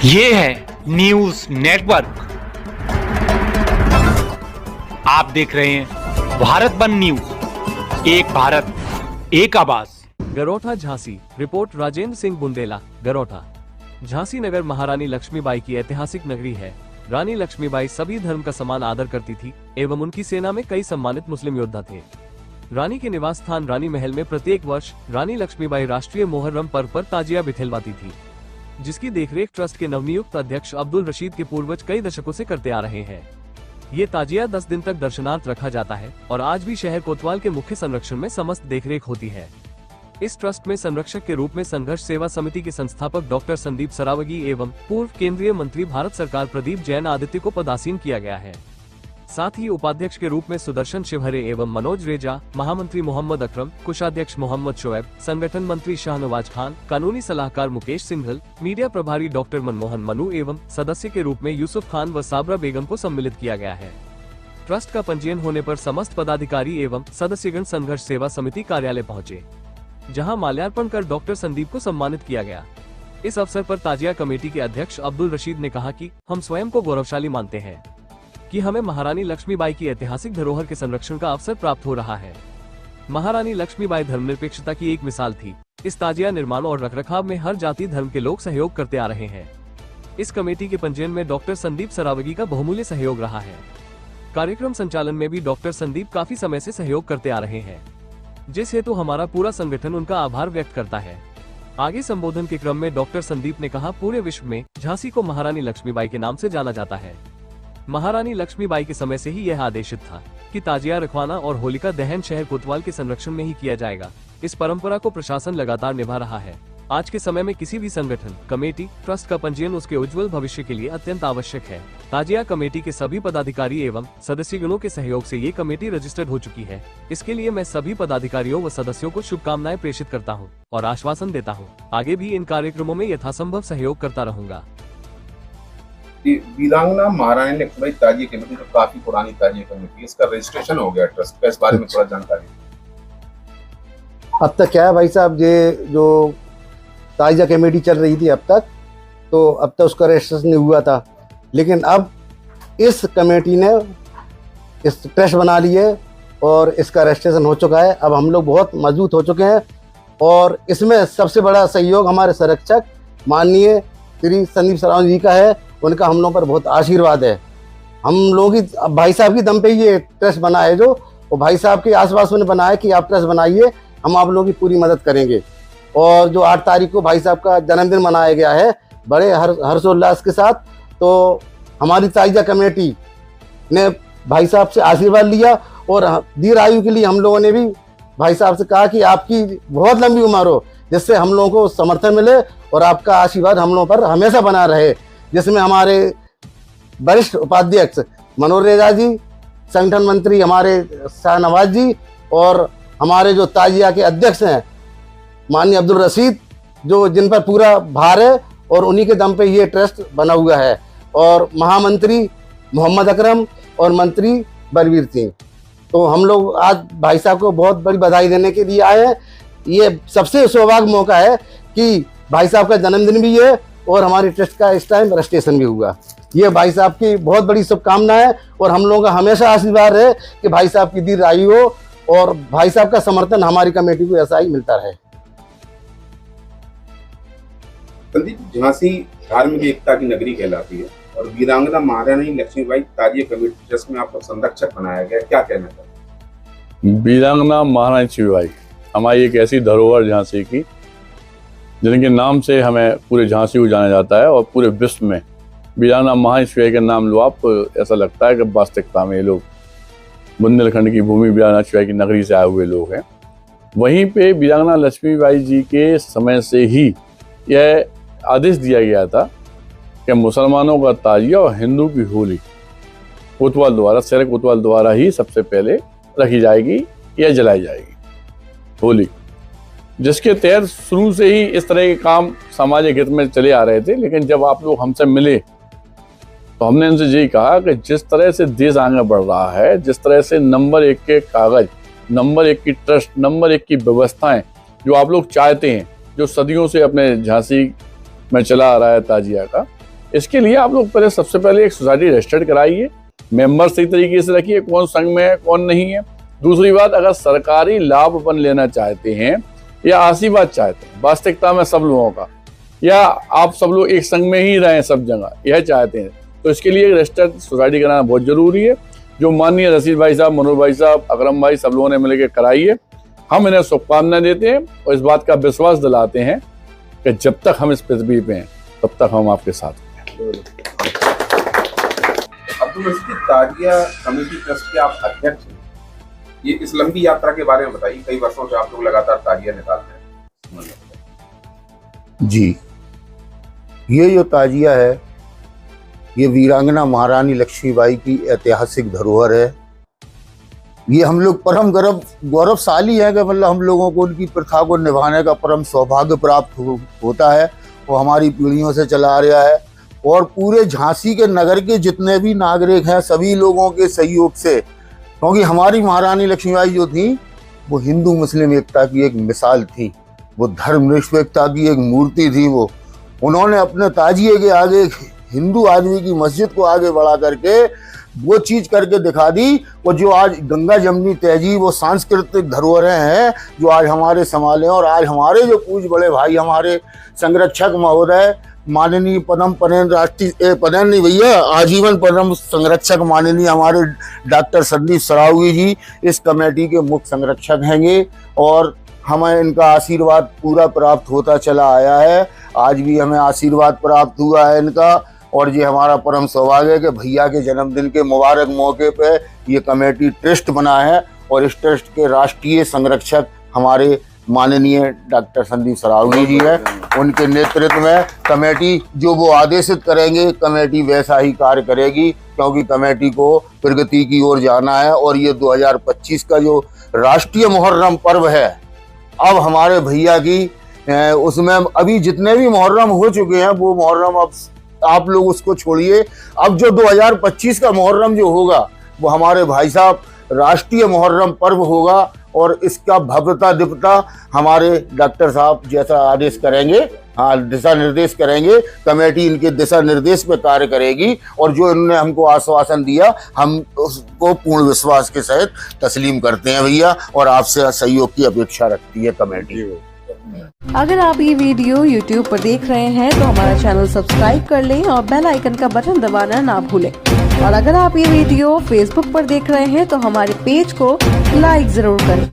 ये है news network. आप देख रहे हैं भारत वन न्यूज, एक भारत एक आवाज। गरोठा झांसी, रिपोर्ट राजेंद्र सिंह बुंदेला। गरोठा झांसी नगर महारानी लक्ष्मीबाई की ऐतिहासिक नगरी है। रानी लक्ष्मीबाई सभी धर्म का समान आदर करती थी एवं उनकी सेना में कई सम्मानित मुस्लिम योद्धा थे। रानी के निवास स्थान रानी महल में प्रत्येक वर्ष रानी लक्ष्मीबाई राष्ट्रीय मोहर्रम पर्व पर ताजिया बिठलवाती थी, जिसकी देखरेख ट्रस्ट के नवनियुक्त अध्यक्ष अब्दुल रशीद के पूर्वज कई दशकों से करते आ रहे हैं। ये ताजिया 10 दिन तक दर्शनार्थ रखा जाता है और आज भी शहर कोतवाल के मुख्य संरक्षण में समस्त देखरेख होती है। इस ट्रस्ट में संरक्षक के रूप में संघर्ष सेवा समिति के संस्थापक डॉक्टर संदीप सरावगी एवं पूर्व केंद्रीय मंत्री भारत सरकार प्रदीप जैन आदित्य को पदासीन किया गया है। साथ ही उपाध्यक्ष के रूप में सुदर्शन शिवहरे एवं मनोज रेजा, महामंत्री मोहम्मद अकरम, कोषाध्यक्ष मोहम्मद शोएब, संगठन मंत्री शाहनवाज खान, कानूनी सलाहकार मुकेश सिंघल, मीडिया प्रभारी डॉक्टर मनमोहन मनु एवं सदस्य के रूप में यूसुफ खान व साबरा बेगम को सम्मिलित किया गया है। ट्रस्ट का पंजीयन होने पर समस्त पदाधिकारी एवं सदस्यगण संघर्ष सेवा समिति कार्यालय पहुँचे, जहाँ माल्यार्पण कर डॉक्टर संदीप को सम्मानित किया गया। इस अवसर पर ताजिया कमेटी के अध्यक्ष अब्दुल रशीद ने कहा कि हम स्वयं को गौरवशाली मानते हैं कि हमें महारानी लक्ष्मीबाई की ऐतिहासिक धरोहर के संरक्षण का अवसर प्राप्त हो रहा है। महारानी लक्ष्मीबाई धर्मनिरपेक्षता की एक मिसाल थी। इस ताजिया निर्माण और रखरखाव में हर जाति धर्म के लोग सहयोग करते आ रहे हैं। इस कमेटी के पंजीयन में डॉक्टर संदीप सरावगी का बहुमूल्य सहयोग रहा है। कार्यक्रम संचालन में भी डॉक्टर संदीप काफी समय से सहयोग करते आ रहे हैं, जिस हेतु हमारा पूरा संगठन उनका आभार व्यक्त करता है। आगे संबोधन के क्रम में डॉक्टर संदीप ने कहा, पूरे विश्व में झांसी को महारानी लक्ष्मीबाई के नाम से जाना जाता है। महारानी लक्ष्मीबाई के समय से ही यह आदेशित था कि ताजिया रखवाना और होलिका दहन शहर कोतवाल के संरक्षण में ही किया जाएगा। इस परंपरा को प्रशासन लगातार निभा रहा है। आज के समय में किसी भी संगठन, कमेटी, ट्रस्ट का पंजीयन उसके उज्जवल भविष्य के लिए अत्यंत आवश्यक है। ताजिया कमेटी के सभी पदाधिकारी एवं सदस्यगणों के सहयोग से ये कमेटी रजिस्टर्ड हो चुकी है। इसके लिए मैं सभी पदाधिकारियों व सदस्यों को शुभकामनाएं प्रेषित करता हूँ और आश्वासन देता हूँ, आगे भी इन कार्यक्रमों में यथासंभव सहयोग करता रहूंगा। वीरांगना महारानी लक्ष्मीबाई ताजिया कमेटी जो काफी पुरानी ताजिया कमेटी है, इसका रजिस्ट्रेशन हो गया ट्रस्ट का, इस बारे में थोड़ा जानकारी। अब तक क्या है भाई साहब, ये जो ताजिया कमेटी चल रही थी अब तक उसका रजिस्ट्रेशन नहीं हुआ था, लेकिन अब इस कमेटी ने इस ट्रस्ट बना ली है और इसका रजिस्ट्रेशन हो चुका है। अब हम लोग बहुत मजबूत हो चुके हैं और इसमें सबसे बड़ा सहयोग हमारे संरक्षक माननीय श्री संदीप सरावगी जी का है। उनका हम लोगों पर बहुत आशीर्वाद है। हम लोगों की भाई साहब की दम पे ये ट्रस्ट बना है, जो वो भाई साहब के आसपास में बनाया कि आप ट्रस्ट बनाइए, हम आप लोगों की पूरी मदद करेंगे। और जो 8 तारीख को भाई साहब का जन्मदिन मनाया गया है बड़े हर्षोल्लास के साथ, तो हमारी ताजिया कमेटी ने भाई साहब से आशीर्वाद लिया और दीर्घ आयु के लिए हम लोगों ने भी भाई साहब से कहा कि आपकी बहुत लंबी उम्र हो, जिससे हम लोगों को समर्थन मिले और आपका आशीर्वाद हम लोगों पर हमेशा बना रहे। जिसमें हमारे वरिष्ठ उपाध्यक्ष मनोज रेजा जी, संगठन मंत्री हमारे शाहनवाज जी और हमारे जो ताजिया के अध्यक्ष हैं माननीय अब्दुल रशीद, जो जिन पर पूरा भार है और उन्हीं के दम पे ये ट्रस्ट बना हुआ है, और महामंत्री मोहम्मद अकरम और मंत्री बलवीर सिंह। तो हम लोग आज भाई साहब को बहुत बड़ी बधाई देने के लिए आए हैं। ये सबसे सौभाग्य मौका है कि भाई साहब का जन्मदिन भी है और हमारे ट्रस्ट का इस टाइम रजिस्ट्रेशन भी हुआ। ये भाई साहब की बहुत बड़ी शुभकामना है और हम लोगों का हमेशा आशीर्वाद है कि भाई साहब की दीर्घ आयु हो और भाई साहब का समर्थन हमारी कमेटी को ऐसा ही मिलता रहे। संदीप, झांसी धार्मिक एकता की नगरी कहलाती है और वीरांगना महारानी लक्ष्मीबाई ताजिया कमेटी ट्रस्ट में आपको संरक्षक बनाया गया, क्या कहना चाहते हैं? वीरांगना महारानी लक्ष्मीबाई हमारी एक ऐसी धरोहर झांसी की, जिनके नाम से हमें पूरे झांसी को जाना जाता है और पूरे विश्व में वीरांगना महारानी लक्ष्मीबाई का नाम लो आप, ऐसा लगता है कि वास्तविकता में ये लोग बुंदेलखंड की भूमि वीरांगना लक्ष्मीबाई की नगरी से आए हुए लोग हैं। वहीं पे वीरांगना लक्ष्मीबाई जी के समय से ही यह आदेश दिया गया था कि मुसलमानों का ताजिया और हिंदू की होली कोतवाल द्वारा, शहर कोतवाल द्वारा ही सबसे पहले रखी जाएगी या जलाई जाएगी होली, जिसके तहत शुरू से ही इस तरह के काम सामाजिक हित में चले आ रहे थे। लेकिन जब आप लोग हमसे मिले तो हमने उनसे यही कहा कि जिस तरह से देश आगे बढ़ रहा है, जिस तरह से नंबर 1 के कागज, नंबर 1 की ट्रस्ट, नंबर 1 की व्यवस्थाएं जो आप लोग चाहते हैं, जो सदियों से अपने झांसी में चला आ रहा है ताजिया का, इसके लिए आप लोग पहले सबसे पहले एक सोसाइटी रजिस्टर्ड कराइए, मेंबर सही तरीके से रखिए, कौन संघ में है कौन नहीं है। दूसरी बात, अगर सरकारी लाभ अपन लेना चाहते हैं या आशीर्वाद चाहते हैं वास्तविकता में सब लोगों का, या आप सब लोग एक संघ में ही रहें सब जगह, यह चाहते हैं, तो इसके लिए रजिस्टर्ड सोसाइटी कराना बहुत जरूरी है, जो माननीय रशीद भाई साहब, मनोज भाई साहब, अकरम भाई सब लोगों ने मिलकर कराई है। हम इन्हें शुभकामनाएं देते हैं और इस बात का विश्वास दिलाते हैं कि जब तक हम इस पृथ्वी पे हैं तब तक हम आपके साथ हैं। अब्दुल रशीद, ताजिया कमेटी ट्रस्ट के आप अध्यक्ष हैं, ये इस लंबी यात्रा के बारे में बताइए। कई वर्षों से आप लोग लगातार ताजिया निकाल रहे हैं। जी, ये जो ताजिया है ये वीरांगना महारानी लक्ष्मीबाई की ऐतिहासिक धरोहर है। ये हम लोग परम गौरवशाली है कि मतलब हम लोगों को उनकी प्रथा को निभाने का परम सौभाग्य प्राप्त होता है। वो हमारी पीढ़ियों से चला आ रहा है और पूरे झांसी के नगर के जितने भी नागरिक हैं सभी लोगों के सहयोग से, क्योंकि हमारी महारानी लक्ष्मीबाई जो थी वो हिंदू मुस्लिम एकता की एक मिसाल थी, वो धर्मनिरपेक्षता की एक मूर्ति थी। वो उन्होंने अपने ताजिए के आगे हिंदू आदमी की मस्जिद को आगे बढ़ा करके वो चीज करके दिखा दी। और जो आज गंगा जमनी तहजीब वो सांस्कृतिक धरोहरें हैं जो आज हमारे संभाले, और आज हमारे जो पूज बड़े भाई हमारे संरक्षक महोदय माननीय पद्म पनेन राष्ट्रीय पनेन नहीं भैया आजीवन पद्म संरक्षक माननीय हमारे डॉक्टर संदीप सरावगी जी इस कमेटी के मुख्य संरक्षक हैंगे और हमें इनका आशीर्वाद पूरा प्राप्त होता चला आया है। आज भी हमें आशीर्वाद प्राप्त हुआ है इनका, और ये हमारा परम सौभाग्य है कि भैया के जन्मदिन के मुबारक मौके पे ये कमेटी ट्रस्ट बना है और इस ट्रस्ट के राष्ट्रीय संरक्षक हमारे माननीय डॉक्टर संदीप सरावगी जी है। उनके नेतृत्व में कमेटी जो वो आदेशित करेंगे कमेटी वैसा ही कार्य करेगी, क्योंकि कमेटी को प्रगति की ओर जाना है। और ये 2025 का जो राष्ट्रीय मुहर्रम पर्व है, अब हमारे भैया की उसमें अभी जितने भी मुहर्रम हो चुके हैं वो मुहर्रम अब आप लोग उसको छोड़िए, अब जो 2025 का मुहर्रम जो होगा वो हमारे भाई साहब राष्ट्रीय मुहर्रम पर्व होगा और इसका भव्यता दिव्यता हमारे डॉक्टर साहब जैसा आदेश करेंगे, हाँ दिशा निर्देश करेंगे, कमेटी इनके दिशा निर्देश पे कार्य करेगी। और जो इन्होंने हमको आश्वासन दिया हम उसको पूर्ण विश्वास के सहित तस्लीम करते हैं भैया, और आपसे सहयोग की अपेक्षा रखती है कमेटी। अगर आप ये वीडियो YouTube पर देख रहे हैं तो हमारा चैनल सब्सक्राइब कर लें और बेल आइकन का बटन दबाना ना भूलें। और अगर आप ये वीडियो Facebook पर देख रहे हैं तो हमारे पेज को लाइक जरूर करें।